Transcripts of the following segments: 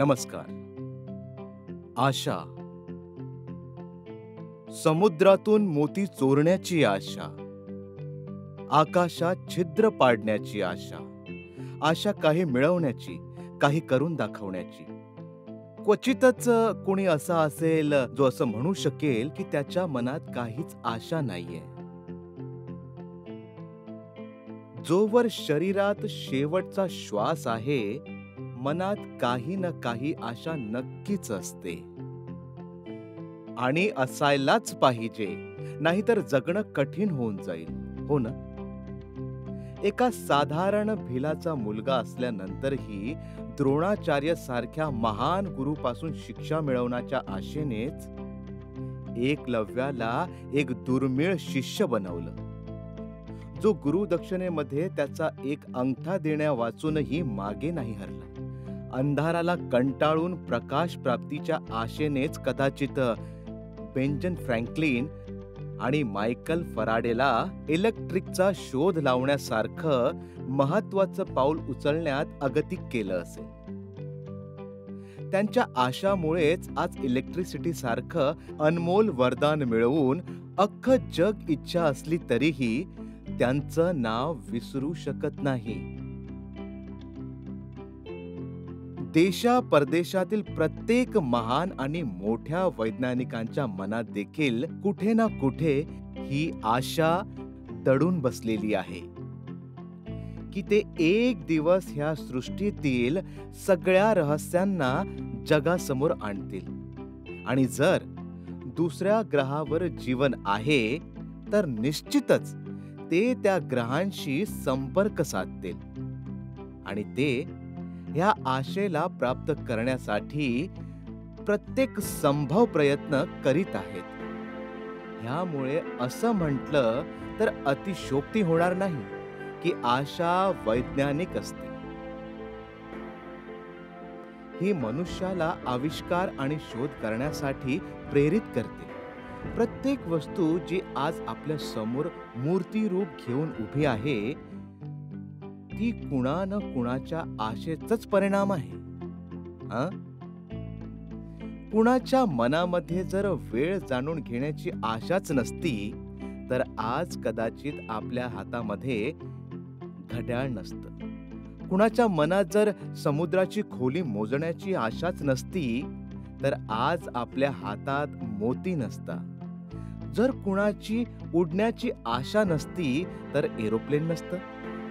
नमस्कार. आशा. समुद्रातून मोती चोरण्याची आशा, आकाशात छिद्र पाडण्याची आशा, आशा काही मिळवण्याची, काही करून दाखवण्याची. क्वचितच कुणी असा असेल जो असं म्हणू शकेल की त्याच्या मनात काहीच आशा नाहीये. जोवर शरीरात शेवटचा श्वास आहे, मनात काही ना काही आशा नक्कीच असते आणि असायलाच पाहिजे, नाहीतर जगणं कठीण होऊन जाईल, हो ना? एका साधारण भिलाचा मुलगा असल्यानंतरही द्रोणाचार्य सारख्या महान गुरुपासून शिक्षा मिळवण्याच्या आशेनेच एकलव्याला एक दुर्मिळ शिष्य बनवलं, जो गुरुदक्षिणेमध्ये त्याचा एक अंगठा देण्यावाचूनही मागे नाही हरला. अंधाराला कंटाळून प्रकाश प्राप्तीच्या आशेनेच कदाचित बेंजन फ्रँकलिन आणि मायकल फराडेला इलेक्ट्रिकचा शोध लावण्यासारखं महत्वाचं पाऊल उचलण्यात अगतिक केलं असेल. त्यांच्या आशामुळेच आज इलेक्ट्रिसिटी सारखं अनमोल वरदान मिळवून अख्खं जग इच्छा असली तरीही त्यांचं नाव विसरू शकत नाही. देशा परदेशातील प्रत्येक महान आणि मोठ्या वैज्ञानिकांच्या मनात देखील कुठे ना कुठे ही आशा दडून बसलेली आहे की ते एक दिवस ह्या सृष्टीतील सगळ्या रहस्यांना जगासमोर आणतील आणि जर दुसऱ्या ग्रहावर जीवन आहे तर निश्चितच ते त्या ग्रहांशी संपर्क साधतील आणि ते ह्या आशेला प्राप्त करण्यासाठी प्रत्येक संभव प्रयत्न करीत आहेत. ह्यामुळे असं म्हटलं तर अतिशयोक्ती होणार नाही की आशा वैज्ञानिक असते. ही मनुष्याला आविष्कार आणि शोध करण्यासाठी प्रेरित करते. प्रत्येक वस्तू जी आज आपल्या समोर मूर्तिरूप घेऊन उभी आहे, ती कुणा न कुणाच्या आशेचाच परिणाम आहे. कुणाच्या मनामध्ये जर वेळ जाणून घेण्याची आशाच नसती तर आज कदाचित आपल्या हातामध्ये घड्याळ नसतं. कुणाच्या मनात जर समुद्राची खोली मोजण्याची आशाच नसती तर आज आपल्या हातात मोती नसता. जर कुणाची उडण्याची आशा नसती तर एरोप्लेन नसतं.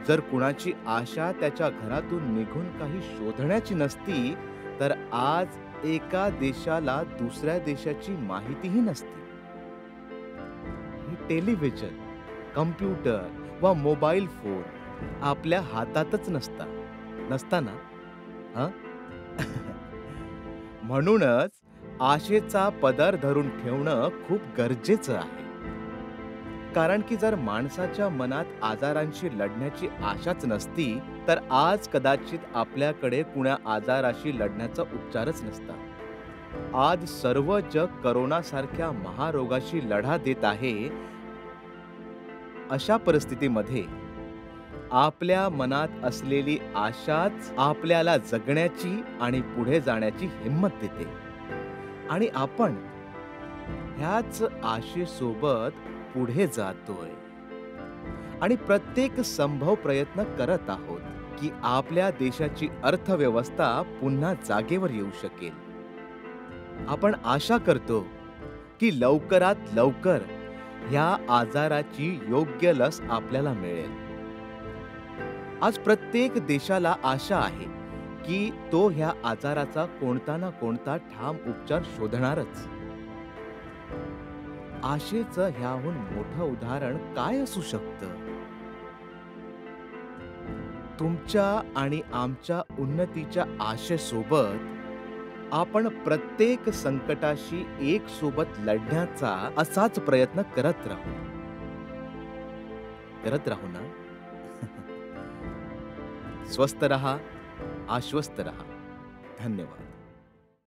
जर कुणाची आशा त्याच्या घरातून निघून काही शोधण्याची नसती तर आज एका देशाला दुसऱ्या देशाची माहितीही नसती. टेलिव्हिजन, कम्प्युटर वा मोबाईल फोन आपल्या हातातच नसता ना? म्हणूनच आशेचा पदर धरून ठेवणं खूप गरजेचं आहे. कारण की जर माणसाच्या मनात आजारांशी लढण्याची आशाच नसती तर आज कदाचित आपल्याकडे कुण्या आजाराशी लढण्याचा उपचारच नसता. आज सर्व जग करोनासारख्या महारोगाशी लढा देत आहे. अशा परिस्थितीमध्ये आपल्या मनात असलेली आशाच आपल्याला जगण्याची आणि पुढे जाण्याची हिंमत देते आणि आपण ह्याच आशेसोबत पुढे जातोय आणि प्रत्येक संभव प्रयत्न करत आहोत की आपल्या देशाची अर्थव्यवस्था पुन्हा जागेवर येऊ शकेल. आपण आशा करतो की लवकरात लवकर ह्या आजाराची योग्य लस आपल्याला मिळेल. आज प्रत्येक देशाला आशा आहे की तो ह्या आजाराचा कोणता ना कोणता ठाम उपचार शोधणारच. आशेचं ह्याहून मोठं उदाहरण काय असू शकतं? तुमच्या आणि आमच्या उन्नतीच्या आशेसोबत आपण प्रत्येक संकटाशी एक सोबत लढण्याचा असाच प्रयत्न करत राहू ना? स्वस्थ रहा, आश्वस्त रहा. धन्यवाद.